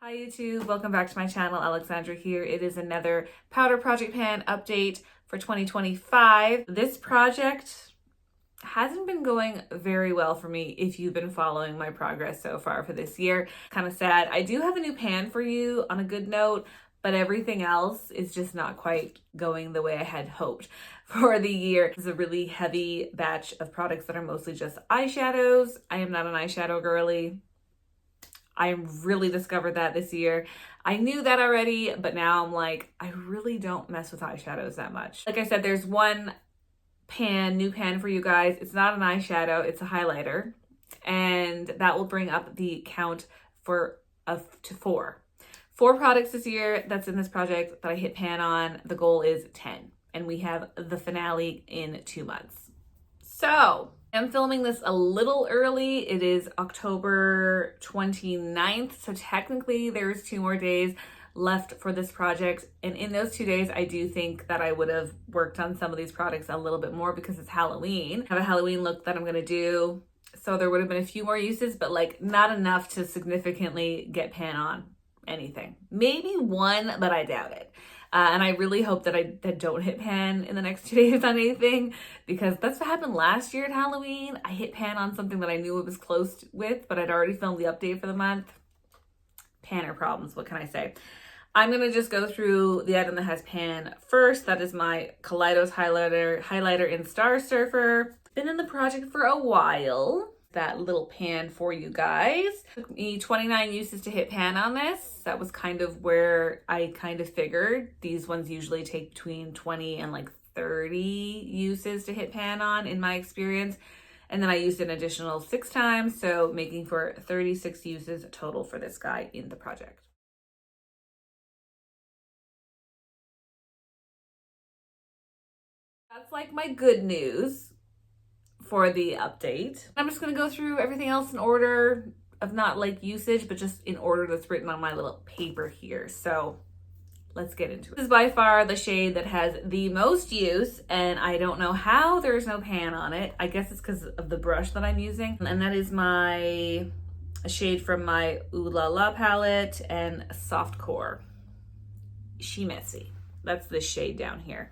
Hi YouTube, welcome back to my channel. Alexandra here. It is another powder project pan update for 2025. This project hasn't been going very well for me if you've been following my progress so far for this year. Kind of sad. I do have a new pan for you on a good note, but everything else is just not quite going the way I had hoped for the year. It's a really heavy batch of products that are mostly just eyeshadows. I am not an eyeshadow girly. I really discovered that this year. I knew that already, but now I'm like, I really don't mess with eyeshadows that much. Like I said, there's one new pan for you guys. It's not an eyeshadow, it's a highlighter. And that will bring up the count to four. 4 products this year that's in this project that I hit pan on. The goal is 10. And we have the finale in 2 months. So I'm filming this a little early. It is October 29th. So technically there's 2 more days left for this project. And in those 2 days, I do think that I would have worked on some of these products a little bit more because it's Halloween. I have a Halloween look that I'm gonna do. So there would have been a few more uses, but like not enough to significantly get pan on anything. Maybe one, but I doubt it. And I really hope that I don't hit pan in the next 2 days on anything, because that's what happened last year at Halloween. I hit pan on something that I knew it was close with, but I'd already filmed the update for the month. Panner problems, what can I say? I'm gonna just go through the item that has pan first. That is my Kaleidos highlighter in Star Surfer. Been in the project for a while. That little pan for you guys. Took me 29 uses to hit pan on this. That was kind of where I kind of figured. These ones usually take between 20 and like 30 uses to hit pan on in my experience. And then I used an additional 6 times, so making for 36 uses total for this guy in the project. That's like my good news for the update. I'm just gonna go through everything else in order of not like usage, but just in order that's written on my little paper here. So let's get into it. This is by far the shade that has the most use, and I don't know how there's no pan on it. I guess it's because of the brush that I'm using. And that is a shade from my Ooh La La palette and Soft Core. She Messy. That's this shade down here.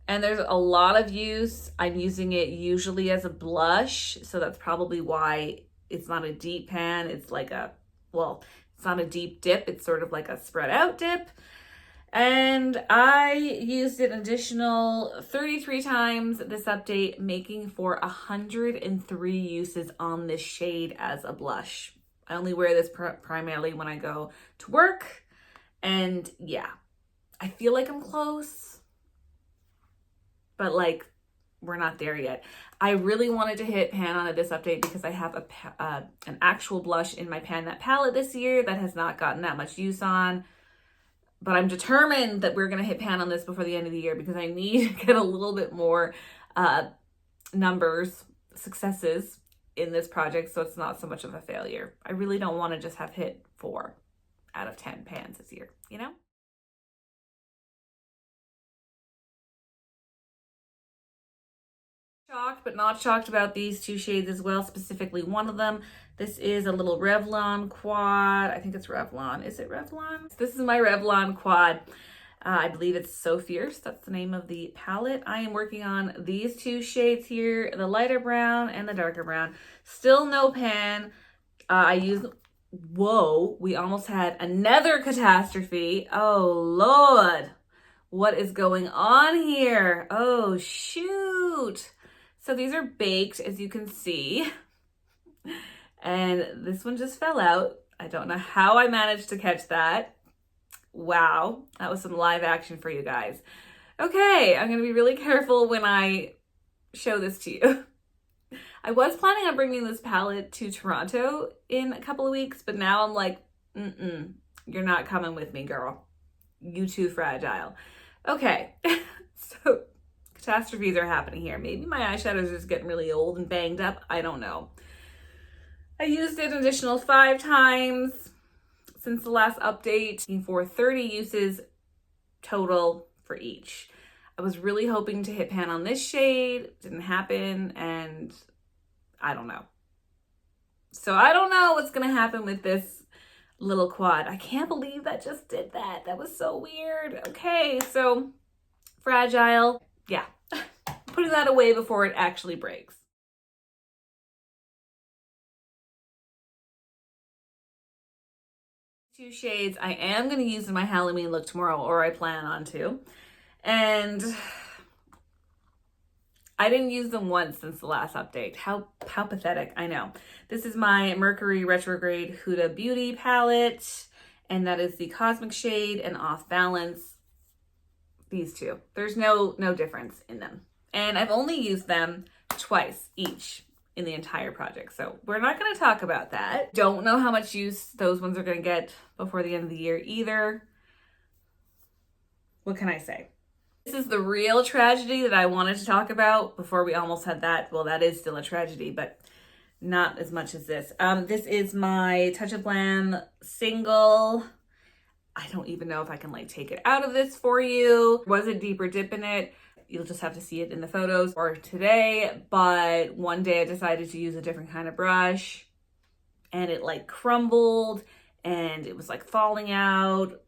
And there's a lot of use. I'm using it usually as a blush, so that's probably why it's not a deep pan. It's like it's not a deep dip. It's sort of like a spread out dip. And I used it an additional 33 times this update, making for 103 uses on this shade as a blush. I only wear this primarily when I go to work. And yeah, I feel like I'm close, but like we're not there yet. I really wanted to hit pan on this update because I have an actual blush in my Pan That palette this year that has not gotten that much use on. But I'm determined that we're gonna hit pan on this before the end of the year because I need to get a little bit more successes in this project, so it's not so much of a failure. I really don't want to just have hit 4 out of 10 pans this year, you know? Shocked but not shocked about these 2 shades as well, specifically one of them. This is a little Revlon quad. I think it's Revlon. Is it Revlon? This is my Revlon quad. I believe it's So Fierce. That's the name of the palette. I am working on these 2 shades here, the lighter brown and the darker brown. Still no pan. Whoa, we almost had another catastrophe. Oh Lord, what is going on here? Oh shoot. So these are baked, as you can see, and this one just fell out. I don't know how I managed to catch that. Wow, that was some live action for you guys. Okay, I'm gonna be really careful when I show this to you. I was planning on bringing this palette to Toronto in a couple of weeks, but now I'm like, you're not coming with me, girl. You too fragile. Okay, so catastrophes are happening here. Maybe my eyeshadows are just getting really old and banged up. I don't know. I used it an additional 5 times since the last update for 30 uses total for each. I was really hoping to hit pan on this shade. Didn't happen, and I don't know. So I don't know what's gonna happen with this little quad. I can't believe that just did that. That was so weird. Okay, so Fragile. Yeah, putting that away before it actually breaks. Two shades I am going to use in my Halloween look tomorrow, or I plan on to. And I didn't use them once since the last update. How pathetic, I know. This is my Mercury Retrograde Huda Beauty palette, and that is the Cosmic shade and Off Balance. These two. There's no difference in them. And I've only used them twice each in the entire project. So we're not going to talk about that. Don't know how much use those ones are going to get before the end of the year either. What can I say? This is the real tragedy that I wanted to talk about before we almost had that. Well, that is still a tragedy, but not as much as this. This is my Touch of Glam single. I don't even know if I can like take it out of this for you. There was a deeper dip in it. You'll just have to see it in the photos or today. But one day I decided to use a different kind of brush and it like crumbled and it was like falling out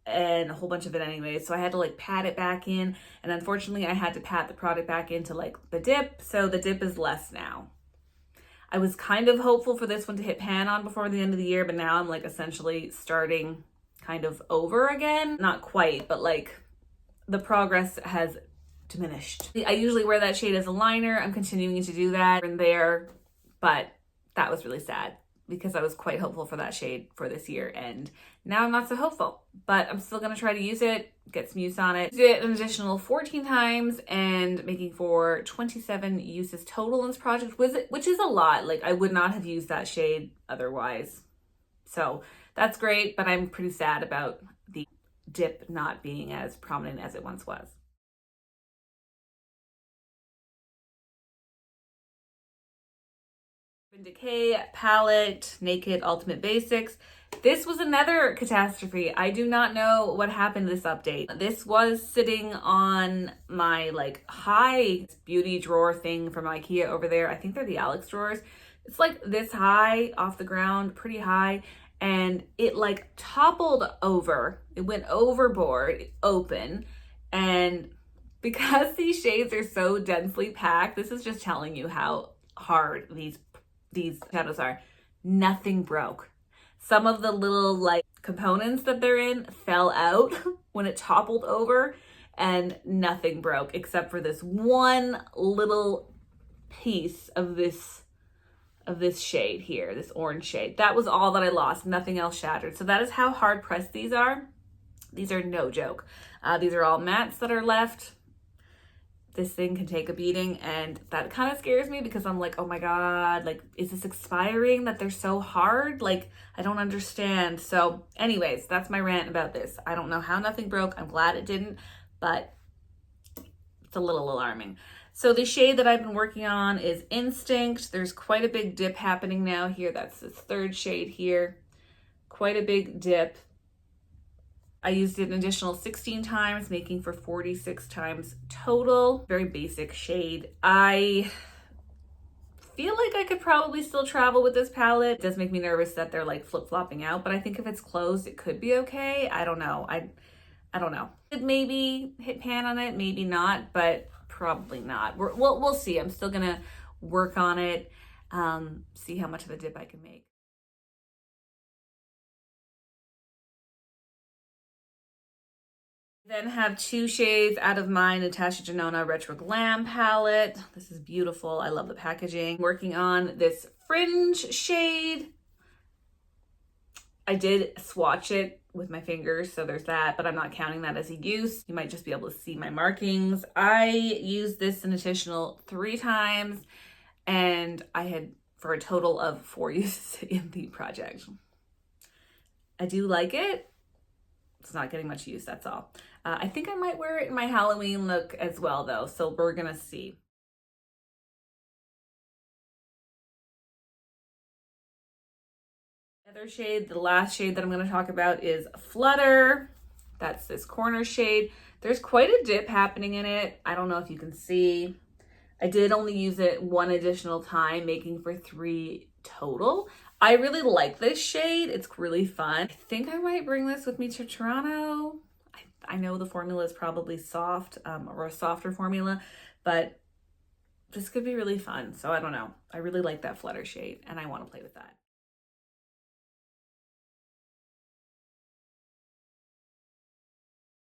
and a whole bunch of it anyway. So I had to like pat it back in. And unfortunately I had to pat the product back into like the dip. So the dip is less now. I was kind of hopeful for this one to hit pan on before the end of the year, but now I'm like essentially starting kind of over again. Not quite, but like the progress has diminished. I usually wear that shade as a liner. I'm continuing to do that and there, but that was really sad because I was quite hopeful for that shade for this year and now I'm not so hopeful, but I'm still gonna try to use it, get some use on it. Did it an additional 14 times and making for 27 uses total in this project, which is a lot. Like I would not have used that shade otherwise. So that's great, but I'm pretty sad about the dip not being as prominent as it once was. Urban Decay palette, Naked Ultimate Basics. This was another catastrophe. I do not know what happened to this update. This was sitting on my like high beauty drawer thing from IKEA over there. I think they're the Alex drawers. It's like this high off the ground, pretty high. And it like toppled over. It went overboard, open. And because these shades are so densely packed, this is just telling you how hard these shadows are. Nothing broke. Some of the little like components that they're in fell out when it toppled over and nothing broke except for this one little piece of this shade here, this orange shade. That was all that I lost. Nothing else shattered. So that is how hard pressed these are. These are no joke. These are all mattes that are left. This thing can take a beating and that kind of scares me because I'm like, oh my God, like, is this expiring that they're so hard? Like, I don't understand. So anyways, that's my rant about this. I don't know how nothing broke. I'm glad it didn't, but it's a little alarming. So the shade that I've been working on is Instinct. There's quite a big dip happening now here. That's this third shade here. Quite a big dip. I used it an additional 16 times, making for 46 times total. Very basic shade. I feel like I could probably still travel with this palette. It does make me nervous that they're like flip-flopping out, but I think if it's closed, it could be okay. I don't know. I don't know. It maybe hit pan on it, maybe not, but probably not. We'll see. I'm still gonna work on it, see how much of a dip I can make. Then have two shades out of my Natasha Denona Retro Glam palette. This is beautiful. I love the packaging. Working on this Fringe shade. I did swatch it with my fingers, so there's that, but I'm not counting that as a use. You might just be able to see my markings. I used this an additional 3 times, and I had for a total of 4 uses in the project. I do like it. It's not getting much use, that's all. I think I might wear it in my Halloween look as well, though, so we're gonna see. Other shade, the last shade that I'm going to talk about is Flutter. That's this corner shade. There's quite a dip happening in it. I don't know if you can see. I did only use it 1 additional time, making for 3 total. I really like this shade. It's really fun. I think I might bring this with me to Toronto. I know the formula is probably soft, or a softer formula, but this could be really fun. So I don't know. I really like that Flutter shade and I want to play with that.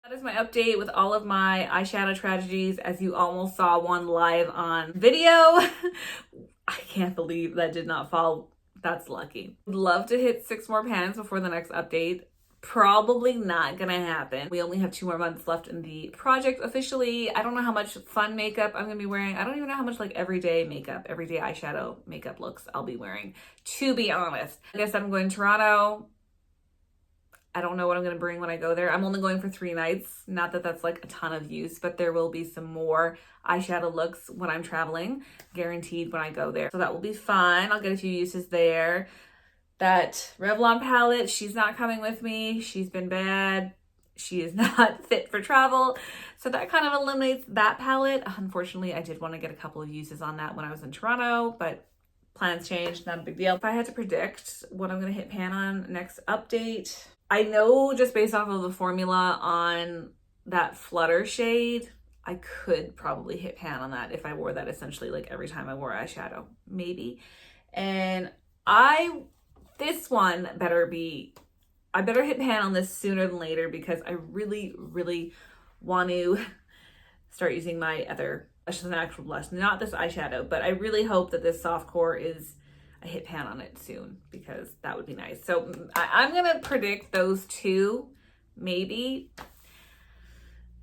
That is my update with all of my eyeshadow tragedies. As you almost saw one live on video. I can't believe that did not fall. That's lucky. Would love to hit 6 more pans before the next update. Probably not gonna happen. We only have 2 more months left in the project officially. I don't know how much fun makeup I'm gonna be wearing. I don't even know how much like everyday makeup, everyday eyeshadow makeup looks I'll be wearing, to be honest. I guess I'm going to Toronto. I don't know what I'm going to bring when I go there. I'm only going for 3 nights. Not that that's like a ton of use, but there will be some more eyeshadow looks when I'm traveling, guaranteed when I go there. So that will be fun. I'll get a few uses there. That Revlon palette, she's not coming with me. She's been bad. She is not fit for travel. So that kind of eliminates that palette. Unfortunately, I did want to get a couple of uses on that when I was in Toronto, but plans changed, not a big deal. If I had to predict what I'm going to hit pan on next update, I know just based off of the formula on that Flutter shade, I could probably hit pan on that if I wore that essentially like every time I wore eyeshadow, maybe. And this one better be, I better hit pan on this sooner than later because I really, really want to start using my other, just an actual blush, not this eyeshadow, but I really hope that this soft core is, I hit pan on it soon because that would be nice. So I'm gonna predict those 2, maybe.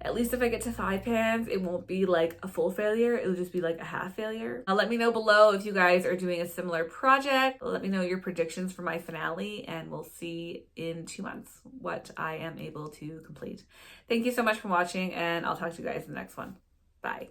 At least if I get to 5 pans, it won't be like a full failure. It'll just be like a half failure. Let me know below if you guys are doing a similar project. Let me know your predictions for my finale and we'll see in 2 months what I am able to complete. Thank you so much for watching and I'll talk to you guys in the next one. Bye.